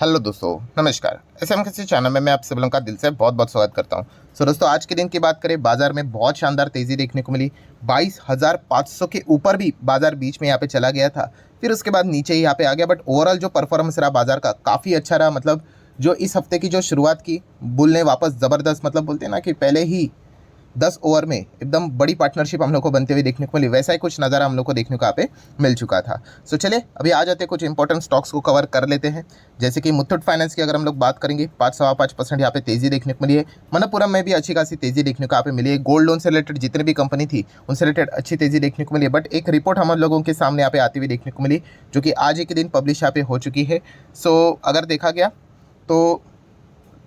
Hello दोस्तों, नमस्कार। SM किसी चैनल में मैं आप सभी लोगों का दिल से बहुत बहुत स्वागत करता हूं। दोस्तों, आज के दिन की बात करें, बाजार में बहुत शानदार तेज़ी देखने को मिली। 22,500 के ऊपर भी बाजार बीच में यहाँ पे चला गया था, फिर उसके बाद नीचे ही यहाँ पे आ गया। बट ओवरऑल जो परफॉर्मेंस रहा बाजार का काफ़ी अच्छा रहा। मतलब जो इस हफ्ते की जो शुरुआत की बुल ने वापस ज़बरदस्त, मतलब बोलते हैं ना कि पहले ही 10 ओवर में एकदम बड़ी पार्टनरशिप हम लोग को बनते हुए देखने को मिली, वैसा ही कुछ नज़ारा हम लोग को देखने को यहाँ पे मिल चुका था। सो चलिए अभी आ जाते कुछ इंपॉर्टेंट स्टॉक्स को कवर कर लेते हैं। जैसे कि मुथूट फाइनेंस की अगर हम लोग बात करेंगे, 5.5% यहाँ पे तेज़ी देखने को मिली है। मनप्पुरम में भी अच्छी खासी तेज़ी देखने को यहाँ पे मिली है। गोल्ड लोन से रिलेटेड जितनी भी कंपनी थी उनसे रिलेटेड अच्छी तेज़ी देखने को मिली है। बट एक रिपोर्ट हम लोगों के सामने यहाँ पे आती हुई देखने को मिली, जो कि आज ही के दिन पब्लिश यहाँ पे हो चुकी है। सो अगर देखा गया तो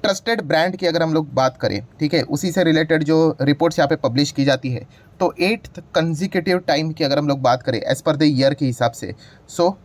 ट्रस्टेड ब्रांड की अगर हम लोग बात करें, ठीक है, उसी से रिलेटेड जो रिपोर्ट्स यहाँ पे पब्लिश की जाती है, तो 8th कंजिक्यूटिव टाइम की अगर हम लोग बात करें एज पर द ईयर के हिसाब से, सो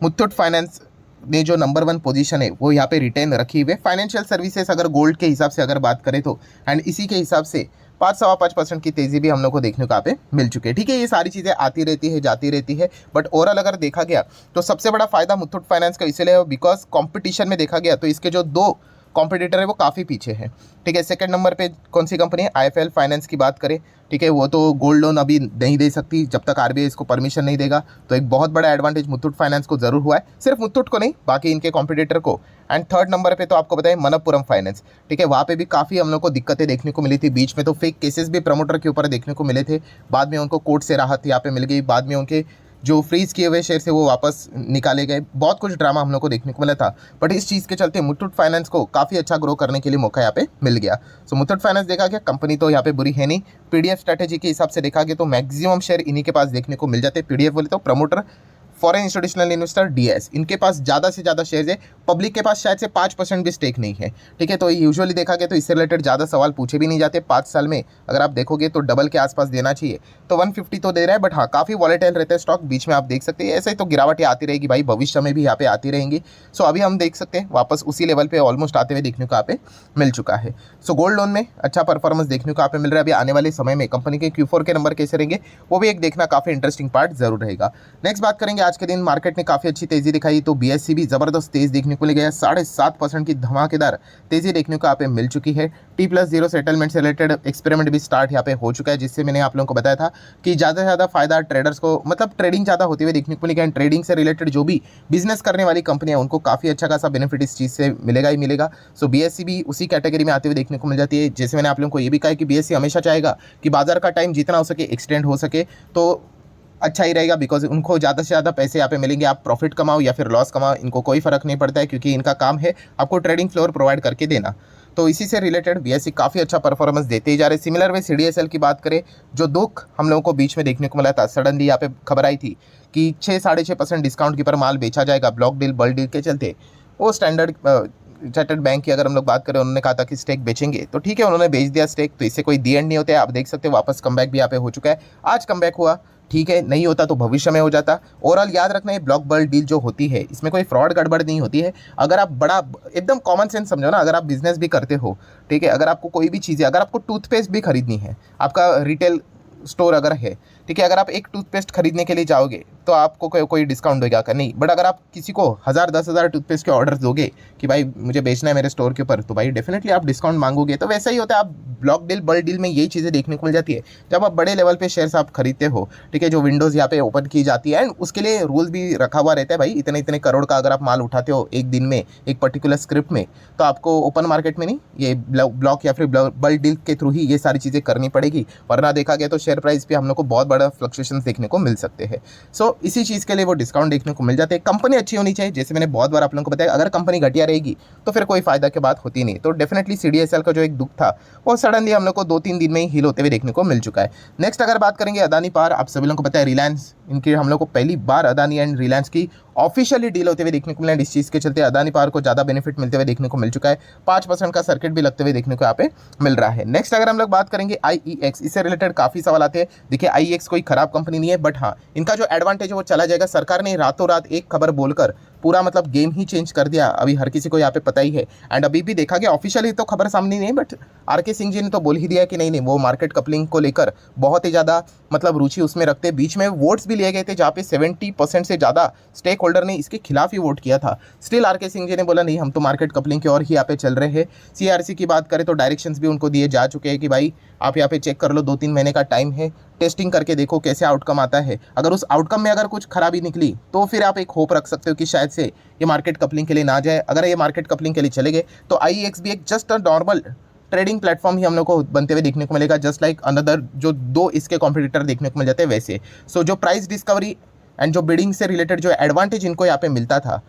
मुथूट फाइनेंस ने जो नंबर 1 पोजीशन है वो यहाँ पे रिटेन रखी हुई है। फाइनेंशियल सर्विसेज अगर गोल्ड के हिसाब से अगर बात करें तो, एंड इसी के हिसाब से 5.5% की तेज़ी भी हम लोग को देखने को यहाँ पे मिल चुकी है। ठीक है, ये सारी चीज़ें आती रहती है, जाती रहती है, बट ओवरऑल अगर देखा गया तो सबसे बड़ा फायदा मुथूट फाइनेंस का इसलिए बिकॉज कंपटीशन में देखा गया तो इसके जो दो कॉम्पिटिटर है वो काफ़ी पीछे है। ठीक है, सेकंड नंबर पे कौन सी कंपनी है, आईएफएल फाइनेंस की बात करें, ठीक है, वो तो गोल्ड लोन अभी नहीं दे सकती जब तक आरबीआई इसको परमिशन नहीं देगा। तो एक बहुत बड़ा एडवांटेज मुथूट फाइनेंस को जरूर हुआ है, सिर्फ मुथूट को नहीं बाकी इनके कॉम्पिटिटर को। एंड थर्ड नंबर पे तो आपको बताएं मनप्पुरम फाइनेंस, ठीक है, वहाँ पे भी काफ़ी हम लोग को दिक्कतें देखने को मिली थी। बीच में तो फेक केसेस भी प्रमोटर के ऊपर देखने को मिले थे, बाद में उनको कोर्ट से राहत यहाँ पे मिल गई, बाद में उनके जो फ्रीज किए हुए शेयर थे वो वापस निकाले गए। बहुत कुछ ड्रामा हम लोग को देखने को मिला था, बट इस चीज़ के चलते मुथूट फाइनेंस को काफ़ी अच्छा ग्रो करने के लिए मौका यहाँ पे मिल गया। सो मुथूट फाइनेंस देखा गया, कंपनी तो यहाँ पे बुरी है नहीं। पीडीएफ स्ट्रैटेजी के हिसाब से देखा गया तो मैक्सिमम शेयर इन्हीं के पास देखने को मिल जाते हैं। पीडीएफ बोले तो promoter foreign institutional investor DS, इनके पास ज़्यादा से ज़्यादा शेयर है। पब्लिक के पास शायद से 5% भी स्टेक नहीं है। ठीक है, तो यूजुअली देखा गया तो इससे रिलेटेड ज़्यादा सवाल पूछे भी नहीं जाते। 5 साल में अगर आप देखोगे तो डबल के आसपास देना चाहिए, तो 150 तो दे रहा है, बट हाँ काफ़ी वॉलेटाइल रहता है स्टॉक, बीच में आप देख सकते हैं। ऐसे ही तो गिरावटें आती रहेगी भाई, भविष्य में भी यहाँ पे आती रहेंगी। सो अभी हम देख सकते हैं वापस उसी लेवल पे ऑलमोस्ट आते हुए देखने को यहाँ पे मिल चुका है। सो गोल्ड लोन में अच्छा परफॉर्मेंस देखने को यहाँ पे मिल रहा है। अभी आने वाले समय में कंपनी के Q4 के नंबर कैसे रहेंगे वो भी एक देखना काफ़ी इंटरेस्टिंग पार्ट जरूर रहेगा। नेक्स्ट बात करेंगे, आज के दिन मार्केट ने काफ़ी अच्छी तेज़ी दिखाई, तो बीएससी भी ज़बरदस्त तेज़ देखने को मिल गया। 7.5% की धमाकेदार तेज़ी देखने को यहाँ पे मिल चुकी है। T+0 सेटलमेंट से रिलेटेड एक्सपेरिमेंट भी स्टार्ट यहाँ पे हो चुका है, जिससे मैंने आप लोगों को बताया था कि ज़्यादा से ज़्यादा फायदा ट्रेडर्स को, मतलब ट्रेडिंग ज़्यादा होते हुए देखने को मिलेगा। एंड ट्रेडिंग से रिलेटेड जो भी बिजनेस करने वाली कंपनियां उनको काफ़ी अच्छा खासा बेनिफिट इस चीज़ से मिलेगा ही मिलेगा। सो बीएससी भी उसी कैटेगरी में आते हुए देखने को मिल जाती है। जैसे मैंने आप लोगों को ये भी कहा कि बीएससी हमेशा चाहेगा कि बाजार का टाइम जितना हो सके एक्सटेंड हो सके, तो अच्छा ही रहेगा, बिकॉज उनको ज़्यादा से ज़्यादा पैसे यहाँ पे मिलेंगे। आप प्रॉफिट कमाओ या फिर लॉस कमाओ, इनको कोई फ़र्क नहीं पड़ता है, क्योंकि इनका काम है आपको ट्रेडिंग फ्लोर प्रोवाइड करके देना। तो इसी से रिलेटेड बीएससी काफ़ी अच्छा परफॉर्मेंस देते ही जा रहे। सिमिलर वे सीडीएसएल की बात करें, जो दुख हम लोगों को बीच में देखने को मिला था, सडनली यहाँ पे खबर आई थी कि 6-6.5% डिस्काउंट के पर माल बेचा जाएगा ब्लॉक डील बल्क डील के चलते। वो स्टैंडर्ड चार्टर्ड बैंक की अगर हम लोग बात करें, उन्होंने कहा था कि स्टेक बेचेंगे, तो ठीक है उन्होंने बेच दिया स्टेक, तो इससे कोई दी एंड नहीं होता है। आप देख सकते हो वापस कमबैक भी यहाँ पे हो चुका है। आज कमबैक हुआ, ठीक है, नहीं होता तो भविष्य में हो जाता। ओवरऑल याद रखना, ये ब्लॉक बल्क डील जो होती है इसमें कोई फ्रॉड गड़बड़ नहीं होती है। अगर आप बड़ा एकदम कॉमन सेंस समझो ना, अगर आप बिजनेस भी करते हो, ठीक है, अगर आपको कोई भी चीज़ें, अगर आपको टूथपेस्ट भी खरीदनी है, आपका रिटेल स्टोर अगर है, ठीक है, अगर आप एक टूथपेस्ट खरीदने के लिए जाओगे तो आपको कोई डिस्काउंट देगा का नहीं। बट अगर आप किसी को 1000-10,000 टूथपेस्ट के ऑर्डर दोगे कि भाई मुझे बेचना है मेरे स्टोर के ऊपर, तो भाई डेफिनेटली आप डिस्काउंट मांगोगे। तो वैसा ही होता है, आप ब्लॉक डील बल्क डील में यही चीज़ें देखने को मिल जाती है जब आप बड़े लेवल पे शेयर्स आप खरीदते हो। ठीक है, जो विंडोज़ यहाँ पे ओपन की जाती है, एंड उसके लिए रूल्स भी रखा हुआ रहता है भाई, इतने इतने करोड़ का अगर आप माल उठाते हो एक दिन में एक पर्टिकुलर स्क्रिप्ट में, तो आपको ओपन मार्केट में नहीं, ये ब्लॉक या फिर बल्क डील के थ्रू ही ये सारी चीज़ें करनी पड़ेगी, वरना देखा गया तो शेयर प्राइस पे हम लोग को बहुत बड़ा फ्लक्चुएशन देखने को मिल सकते हैं। सो इसी चीज़ के लिए वो डिस्काउंट देखने को मिल जाते हैं। कंपनी अच्छी होनी चाहिए, जैसे मैंने बहुत बार आप लोगों को बताया, अगर कंपनी घटिया रहेगी तो फिर कोई फायदा की बात होती नहीं। तो डेफिनेटली सीडीएसएल का जो एक दुख था वो सडनली हम लोग को 2-3 दिन में ही हील होते हुए देखने को मिल चुका है। नेक्स्ट अगर बात करेंगे अदानी पावर, आप सभी लोगों को पता है रिलायंस, इनकी हम लोग को पहली बार अदानी एंड रिलायंस की ऑफिशियली डील होते हुए देखने को मिला। इस चीज़ के चलते अदानी पावर को ज़्यादा बेनिफिट मिलते हुए देखने को मिल चुका है। 5% का सर्किट भी लगते हुए देखने को यहाँ पे मिल रहा है। नेक्स्ट अगर हम लोग बात करेंगे आईईएक्स, इससे रिलेटेड काफ़ी सवाल आते हैं। देखिए आईईएक्स कोई खराब कंपनी नहीं है, बट हाँ इनका जो एडवांटेज है वो चला जाएगा। सरकार ने रातों रात एक खबर बोलकर पूरा मतलब गेम ही चेंज कर दिया, अभी हर किसी को यहाँ पे पता ही है। एंड अभी भी देखा गया ऑफिशियली तो खबर सामने नहीं है, बट आरके सिंह जी ने तो बोल ही दिया कि नहीं नहीं वो मार्केट कपलिंग को लेकर बहुत ही ज़्यादा मतलब रुचि उसमें रखते हैं। बीच में वोट्स भी लिए गए थे जहाँ पे 70% से ज़्यादा स्टेक होल्डर ने इसके खिलाफ ही वोट किया था। स्टिल आरके सिंह जी ने बोला नहीं हम तो मार्केट कपलिंग की ओर ही यहाँ पे चल रहे हैं। सीआरसी की बात करें तो डायरेक्शंस भी उनको दिए जा चुके हैं कि भाई आप यहाँ पे चेक कर लो, 2-3 महीने का टाइम है, टेस्टिंग करके देखो कैसे आउटकम आता है। अगर उस आउटकम में अगर कुछ खराबी निकली तो फिर आप एक होप रख सकते हो कि शायद से ये मार्केट कपलिंग के लिए ना जाए। अगर ये मार्केट कपलिंग के लिए चले गए तो आईईएक्स भी एक just a normal trading platform ही हम लोग को बनते हुए देखने को मिलेगा, जस्ट लाइक अनदर जो 2 इसके कॉम्पिटिटर देखने को मिल जाते हैं वैसे। सो जो प्राइस डिस्कवरी एंड जो बिडिंग से रिलेटेड जो एडवांटेज इनको यहाँ पे मिलता था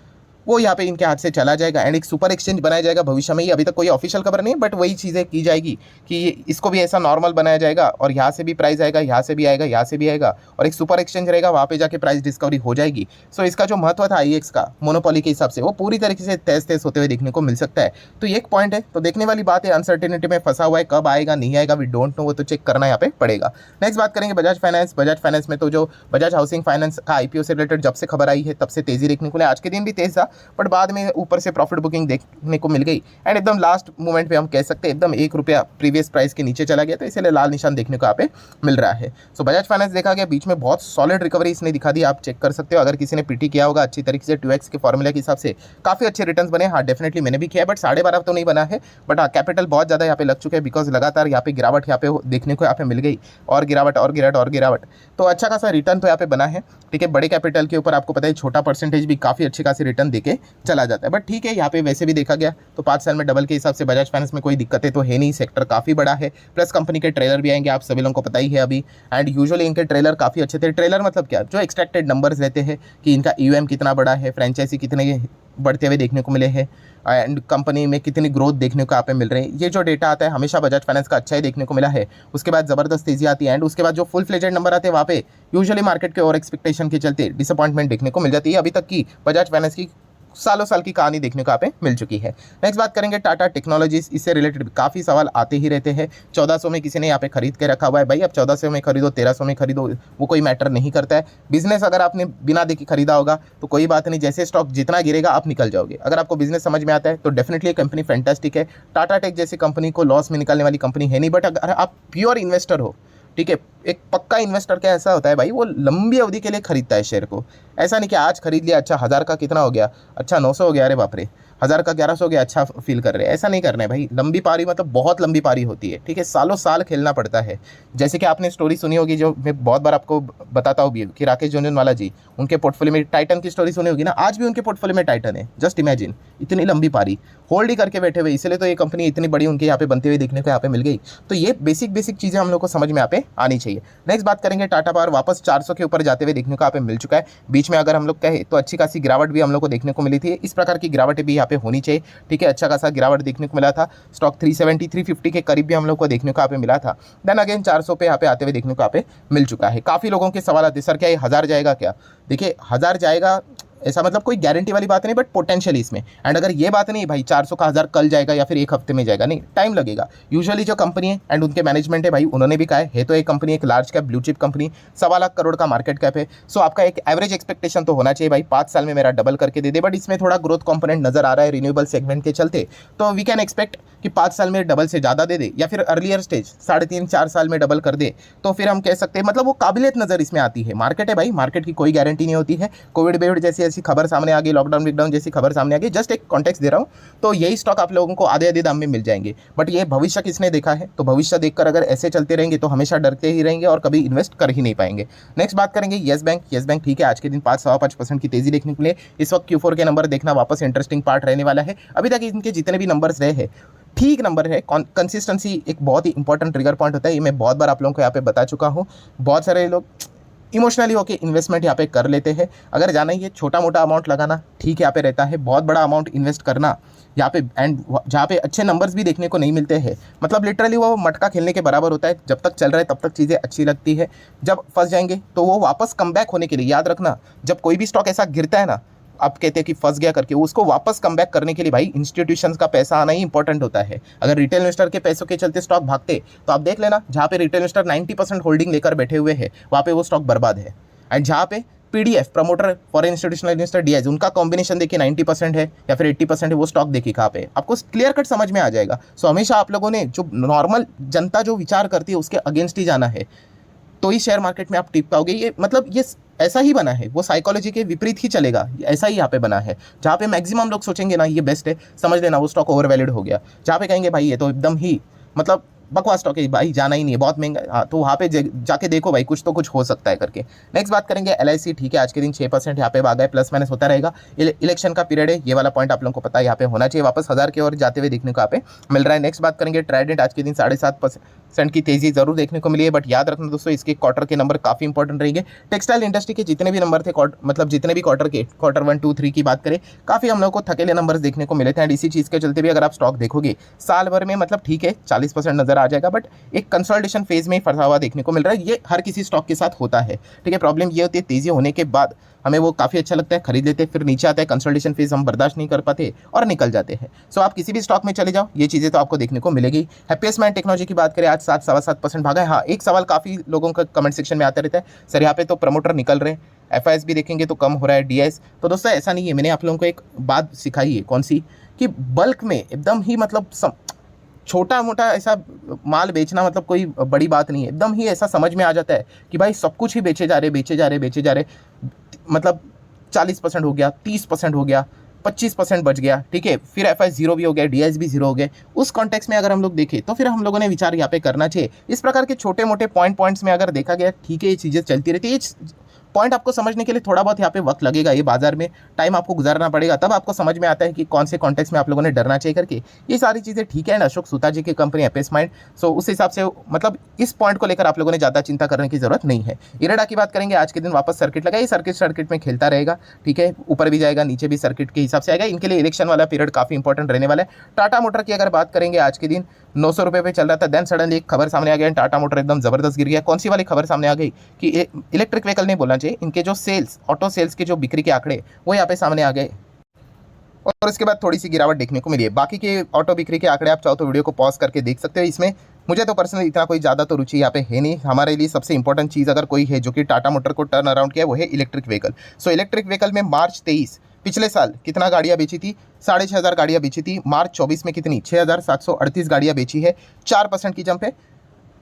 वो यहाँ पे इनके हाथ से चला जाएगा एंड एक सुपर एक्सचेंज बनाया जाएगा भविष्य में ही। अभी तक कोई ऑफिशियल खबर नहीं है, बट वही चीज़ें की जाएगी कि इसको भी ऐसा नॉर्मल बनाया जाएगा और यहाँ से भी प्राइस आएगा, यहाँ से भी आएगा, यहाँ से भी आएगा और एक सुपर एक्सचेंज रहेगा, वहाँ पे जाके प्राइस डिस्कवरी हो जाएगी। सो इसका जो महत्व था आईएक्स का मोनोपोली के हिसाब से वो पूरी तरीके से तहस होते हुए देखने को मिल सकता है। तो ये एक पॉइंट है, तो देखने वाली बात है, अनसर्टेनिटी में फंसा हुआ है, कब आएगा नहीं आएगा वी डोंट नो, वो तो चेक करना यहाँ पे पड़ेगा। नेक्स्ट बात करेंगे बजाज फाइनेंस। बजाज फाइनेंस में तो जो बजाज हाउसिंग फाइनेंस का आईपीओ से रिलेटेड जब से खबर आई है तब से तेजी देखने को मिला। आज के दिन भी तेज था बट बाद में ऊपर से प्रॉफिट बुकिंग देखने को मिल गई एंड एकदम लास्ट मोमेंट पे हम कह सकते हैं एकदम ₹1 प्रीवियस प्राइस के नीचे चला गया, तो इसलिए लाल निशान देखने को यहाँ पे मिल रहा है। सो बजाज फाइनेंस देखा गया बीच में बहुत सॉलिड रिकवरी इसने दिखा दी, आप चेक कर सकते हो। अगर किसी ने पीटी किया होगा अच्छी तरीके से 2x के फॉर्मूला के हिसाब से काफ़ी अच्छे रिटर्न्स बने। हाँ डेफिनेटली मैंने भी किया है बट 12.5 तो नहीं बना है, बट हाँ कैपिटल बहुत ज़्यादा यहाँ पे लग चुके हैं बिकॉज लगातार यहाँ पे गिरावट यहाँ पे देखने को यहाँ पे मिल गई और गिरावट और गिरावट और गिरावट, तो अच्छा खासा रिटर्न तो यहाँ पे बना है। ठीक है, बड़े कैपिटल के ऊपर आपको पता है छोटा परसेंटेज भी काफ़ी अच्छे खासे रिटर्न देके चला जाता है, बट ठीक है यहाँ पे वैसे भी देखा गया तो 5 साल में डबल के हिसाब से बजाज फाइनेंस में कोई दिक्कतें तो है नहीं, सेक्टर काफ़ी बड़ा है, प्लस कंपनी के ट्रेलर भी आएंगे, आप सभी लोगों को पता ही है अभी। एंड यूजुअली इनके ट्रेलर काफ़ी अच्छे थे। ट्रेलर मतलब क्या, जो एक्सट्रैक्टेड नंबर्स रहते हैं कि इनका ईयूएम कितना बड़ा है, फ्रेंचाइजी कितने बढ़ते हुए देखने को मिले हैं एंड कंपनी में कितनी ग्रोथ देखने को यहाँ पे मिल रहे हैं, ये जो डेटा आता है हमेशा बजाज फाइनेंस का अच्छा ही देखने को मिला है। उसके बाद ज़बरदस्त तेजी आती है एंड उसके बाद जो फुल फ्लेजेड नंबर आते हैं वहाँ पे यूजुअली मार्केट के और एक्सपेक्टेशन के चलते डिसअपॉइंटमेंट देखने को मिल जाती है। अभी तक की बजाज फाइनेंस की सालों साल की कहानी देखने को यहाँ पे मिल चुकी है। नेक्स्ट बात करेंगे टाटा टेक्नोलॉजीज, इससे रिलेटेड काफ़ी सवाल आते ही रहते हैं। 1400 में किसी ने यहाँ पे खरीद के रखा हुआ है, भाई अब 1400 में खरीदो 1300 में खरीदो वो कोई मैटर नहीं करता है। बिजनेस अगर आपने बिना देखे खरीदा होगा तो कोई बात नहीं, जैसे स्टॉक जितना गिरेगा आप निकल जाओगे। अगर आपको बिजनेस समझ में आता है तो डेफिनेटली कंपनी फैंटास्टिक है। टाटा टेक जैसी कंपनी को लॉस में निकलने वाली कंपनी है नहीं, बट अगर आप प्योर इन्वेस्टर हो, ठीक है, एक पक्का इन्वेस्टर क्या ऐसा होता है भाई, वो लंबी अवधि के लिए खरीदता है शेयर को। ऐसा नहीं कि आज खरीद लिया, अच्छा 1000 का कितना हो गया, अच्छा 900 हो गया, अरे बाप रे 1000 का 1100 हो गया, अच्छा फील कर रहे हैं, ऐसा नहीं करना है भाई। लंबी पारी मतलब बहुत लंबी पारी होती है, ठीक है, सालों साल खेलना पड़ता है। जैसे कि आपने स्टोरी सुनी होगी जो मैं बहुत बार आपको बताता हूँ भी कि राकेश झुनझुनवाला जी, उनके पोर्टफोलियो में टाइटन की स्टोरी सुनी होगी ना, आज भी उनके पोर्टफोलियो में टाइटन है। जस्ट इमेजिन, इतनी लंबी पारी होल्ड ही करके बैठे हुए, इसलिए तो ये कंपनी इतनी बड़ी उनके यहाँ पे बनते हुए देखने को यहाँ पे मिल गई। तो ये बेसिक चीज़ें हम लोग को समझ में यहाँ पे आनी चाहिए। नेक्स्ट बात करेंगे टाटा पावर, वापस 400 के ऊपर जाते हुए देखने को यहाँ पे मिल चुका है। बीच में अगर हम लोग कहें तो अच्छी खासी गिरावट भी हम लोग को देखने को मिली थी, इस प्रकार की गिरावट भी यहाँ पे होनी चाहिए। ठीक है, अच्छा खासा गिरावट देखने को मिला था, स्टॉक 370 350 के करीब भी हम लोग को देखने को यहाँ पे मिला था। देन अगेन 400 पे यहाँ पे आते हुए देखने को यहाँ पे मिल चुका है। काफ़ी लोगों के सवाल आते हैं सर क्या ये 1000 जाएगा क्या? देखिए 1000 जाएगा ऐसा मतलब कोई गारंटी वाली बात नहीं, बट पोटेंशियल इसमें। एंड अगर ये बात नहीं भाई 400 का 1000 कल जाएगा या फिर एक हफ्ते में जाएगा, नहीं, टाइम लगेगा। यूजुअली जो कंपनी है एंड उनके मैनेजमेंट है भाई, उन्होंने भी कहा है तो एक कंपनी एक large cap blue chip company, 1.25 lakh crore का मार्केट कैप है। सो आपका एक एवरेज एक्सपेक्टेशन तो होना चाहिए भाई 5 साल में मेरा डबल करके दे दे, बट इसमें थोड़ा ग्रोथ कंपोनेंट नजर आ रहा है रिन्यूएबल सेगमेंट के चलते, तो वी कैन एक्सपेक्ट कि 5 साल में डबल से ज़्यादा दे दे या फिर अर्लियर स्टेज 3.5-4 साल में डबल कर दे, तो फिर हम कह सकते हैं मतलब वो काबिलियत नज़र इसमें आती है। मार्केट है भाई, मार्केट की कोई गारंटी नहीं होती है। कोविड बेविड जैसी ऐसी खबर सामने आ गई, लॉकडाउन विकडाउन जैसी खबर सामने आ गई, जस्ट एक कॉन्टेक्स्ट दे रहा हूँ, तो यही स्टॉक आप लोगों को आधे दाम में मिल जाएंगे। बट ये भविष्य किसने देखा है, तो भविष्य देखकर अगर ऐसे चलते रहेंगे तो हमेशा डरते ही रहेंगे और कभी इन्वेस्ट कर ही नहीं पाएंगे। नेक्स्ट बात करेंगे येस बैंक। येस बैंक ठीक है, आज के दिन 5.5% की तेजी देखने को मिले। इस वक्त Q4 के नंबर देखना वापस इंटरेस्टिंग पार्ट रहने वाला है। अभी तक इनके जितने भी नंबर्स रहे हैं ठीक नंबर है। कंसिस्टेंसी एक बहुत ही इंपॉर्टेंट ट्रिगर पॉइंट होता है, ये मैं बहुत बार आप लोगों को यहाँ पे बता चुका हूँ। बहुत सारे लोग इमोशनली होकर इन्वेस्टमेंट यहाँ पे कर लेते हैं। अगर जाना ही है छोटा मोटा अमाउंट लगाना ठीक यहाँ पे रहता है, बहुत बड़ा अमाउंट इन्वेस्ट करना यहाँ पे एंड जहाँ पे अच्छे नंबर्स भी देखने को नहीं मिलते हैं, मतलब लिटरली वो मटका खेलने के बराबर होता है। जब तक चल रहा है तब तक चीज़ें अच्छी लगती है, जब फंस जाएंगे तो वो वापस कम बैक होने के लिए, याद रखना जब कोई भी स्टॉक ऐसा गिरता है ना, आप कहते हैं कि फंस गया करके, उसको वापस कम बैक करने के लिए भाई इंस्टीट्यूशंस का पैसा आना ही इंपॉर्टेंट होता है। अगर रिटेल इन्वेस्टर के पैसों के चलते स्टॉक भागते तो आप देख लेना, जहाँ पे रिटेल इन्वेस्टर 90% होल्डिंग लेकर बैठे हुए हैं वहाँ पे वो स्टॉक बर्बाद है, एंड जहाँ पे PDF promoter foreign institutional investor DIs उनका कॉम्बिनेशन देखिए 90% है या फिर 80% है, वो स्टॉक देखिए कहाँ पे आपको क्लियर कट समझ में आ जाएगा। सो हमेशा आप लोगों ने जो नॉर्मल जनता जो विचार करती है उसके अगेंस्ट ही जाना है, तो ही शेयर मार्केट में आप टिक पाओगे। ये मतलब ये ऐसा ही बना है, वो साइकोलॉजी के विपरीत ही चलेगा, ऐसा ही यहाँ पे बना है। जहाँ पे मैक्सिमम लोग सोचेंगे ना ये बेस्ट है, समझ लेना वो स्टॉक ओवर वैल्यूड हो गया। जहाँ पे कहेंगे भाई ये तो एकदम ही मतलब बकवास स्टॉक है भाई, जाना ही नहीं है, बहुत महंगा, हाँ तो वहाँ पे जाके देखो भाई कुछ तो कुछ हो सकता है करके। नेक्स्ट बात करेंगे LIC। ठीक है, आज के दिन 6% यहाँ पे भागा है, प्लस माइनस होता रहेगा। इलेक्शन का पीरियड है, ये वाला पॉइंट आप लोगों को पता है, यहाँ पे होना चाहिए वापस 1000 की ओर जाते हुए देखने को यहाँ पे मिल रहा है। नेक्स्ट बात करेंगे ट्राइडेंट। आज के दिन 7.5% की तेजी जरूर देखने को मिली है, बट याद रखना दोस्तों इसके क्वार्टर के नंबर काफी इंपॉर्टेंट रहेंगे। टेक्सटाइल इंडस्ट्री के जितने भी नंबर थे, मतलब जितने भी क्वार्टर 1, 2, 3 की बात करें, काफी हम लोग को थकेले नंबर्स देखने को मिले थे। एंड इसी चीज के चलते भी अगर आप स्टॉक देखोगे साल भर में मतलब ठीक है 40% नजर आ जाएगा, बट एक कंसोलिडेशन फेज में फंसा हुआ देखने को मिल रहा है। ये हर किसी स्टॉक के साथ होता है। ठीक है, प्रॉब्लम ये होती है तेजी होने के बाद हमें वो काफ़ी अच्छा लगता है, खरीद लेते हैं, फिर नीचे आता है कंसोलिडेशन फेज, हम बर्दाश्त नहीं कर पाते और निकल जाते हैं। सो आप किसी भी स्टॉक में चले जाओ, ये चीज़ें तो आपको देखने को मिलेगी। हैप्पीएस्ट माइंड टेक्नोलॉजी की बात करें, आज 7.25% भागा है। हाँ, एक सवाल काफ़ी लोगों का कमेंट सेक्शन में आता रहता है, सर यहाँ पे तो प्रमोटर निकल रहे हैं, FIS भी देखेंगे तो कम हो रहा है, DIS। तो दोस्तों ऐसा नहीं है, मैंने आप लोगों को एक बात सिखाई है, कौन सी, कि बल्क में एकदम ही मतलब छोटा मोटा ऐसा माल बेचना मतलब कोई बड़ी बात नहीं है। एकदम ही ऐसा समझ में आ जाता है कि भाई सब कुछ ही बेचे जा रहे, मतलब 40% हो गया, 30% हो गया, 25% बच गया। ठीक है, फिर FIS 0 भी हो गया, DIS भी 0 हो गए। उस कॉन्टेक्स्ट में अगर हम लोग देखें तो फिर हम लोगों ने विचार यहाँ पे करना चाहिए। इस प्रकार के छोटे मोटे पॉइंट्स में अगर देखा गया, ठीक है ये चीज़ें चलती रहती है, पॉइंट आपको समझने के लिए थोड़ा बहुत यहाँ पे वक्त लगेगा, ये बाजार में टाइम आपको गुजारना पड़ेगा, तब आपको समझ में आता है कि कौन से कॉन्टेक्स्ट में आप लोगों ने डरना चाहिए करके। ये सारी चीज़ें ठीक है। अशोक सूता जी की कंपनी हैप्पीएस्ट माइंड, सो उस हिसाब से मतलब इस पॉइंट को लेकर आप लोगों ने ज़्यादा चिंता करने की जरूरत नहीं है। इरेडा की बात करेंगे, आज के दिन वापस सर्किट लगा, ये सर्किट में खेलता रहेगा। ठीक है, ऊपर भी जाएगा नीचे भी सर्किट के हिसाब से आएगा। इनके लिए इलेक्शन वाला पीरियड काफी इंपॉर्टेंट रहने वाला है। टाटा मोटर की अगर बात करेंगे, आज के दिन 900 रुपये पे चल रहा था, देन सडनली एक खबर सामने आ गया, टाटा मोटर एकदम जबरदस्त गिर गया। कौन सी वाली खबर सामने आ गई कि इलेक्ट्रिक व्हीकल नहीं बोलना चाहिए, इनके जो ऑटो सेल्स के जो बिक्री के आंकड़े वो यहाँ पे सामने आ गए, और उसके बाद थोड़ी सी गिरावट देखने को मिली है। बाकी के ऑटो बिक्री के आंकड़े आप चाहो तो वीडियो को पॉज करके देख सकते हो। इसमें मुझे तो पर्सनली इतना कोई ज़्यादा तो रुचि यहाँ पे है नहीं। हमारे लिए सबसे इंपॉर्टेंट चीज़ अगर कोई है जो कि टाटा मोटर को टर्न अराउंड किया है, वो है electric vehicle. So electric vehicle में मार्च 23 पिछले साल कितना गाड़ियाँ बेची थी, 6,500 गाड़ियाँ बेची थी। मार्च 24 में कितनी, 6,738 गाड़ियाँ बेची है, 4% की जंप है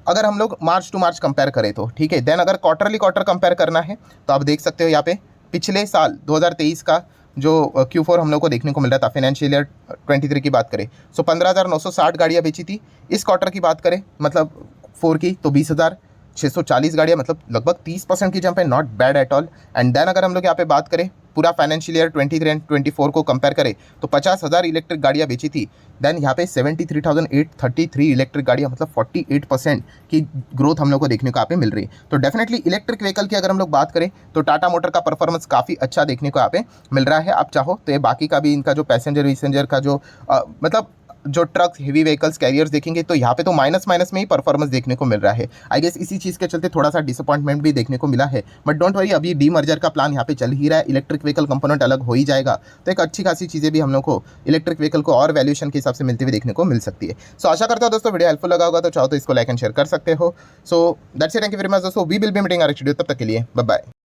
अगर हम लोग मार्च टू मार्च कंपेयर करें तो। ठीक है, देन अगर क्वार्टर कंपेयर करना है तो आप देख सकते हो यहाँ पे पिछले साल 2023 का जो Q4 हम लोग को देखने को मिल रहा था, फाइनेंशियल ईयर 23 की बात करें, सो 15,960 गाड़ियाँ बेची थी। इस क्वार्टर की बात करें मतलब 4 की, तो 20,640 गाड़ियाँ, मतलब लगभग 30% की जंप है, not bad at all. And then अगर हम लोग यहाँ पे बात करें पूरा फाइनेंशियल ईयर 23 एंड 24 को कंपेयर करें तो 50,000 इलेक्ट्रिक गाड़ियाँ बेची थी। देन यहाँ पे 73,833 इलेक्ट्रिक गाड़ियाँ, मतलब 48% की ग्रोथ हम लोग को देखने को यहाँ पे मिल रही है। तो डेफिनेटली इलेक्ट्रिक व्हीकल की अगर हम लोग बात करें तो टाटा मोटर का परफॉर्मेंस काफ़ी अच्छा देखने को यहाँ पे मिल रहा है। आप चाहो तो ये बाकी का भी इनका जो पैसेंजर का जो मतलब जो ट्रक हेवी व्हीकल्स कैरियर्स देखेंगे तो यहाँ पे तो माइनस में ही परफॉर्मेंस देखने को मिल रहा है। आई गेस इसी चीज़ के चलते थोड़ा सा डिसअपॉइंटमेंट भी देखने को मिला है, बट डोंट वरी, अभी डीमर्जर का प्लान यहाँ पे चल ही रहा है, इलेक्ट्रिक व्हीकल कंपोनेंट अलग हो ही जाएगा, तो एक अच्छी खासी चीज़ें भी हम लोग को इलेक्ट्रिक व्हीकल को और वैल्यूएशन के हिसाब से मिलती हुई देखने को मिल सकती है। सो आशा करता हूँ दोस्तों वीडियो हेल्पफुल लगा होगा, तो चाहो तो इसको लाइक एंड शेयर कर सकते हो। So that's it, thank you very much दोस्तों, we will be meeting our video, तब तक के लिए बाय बाय।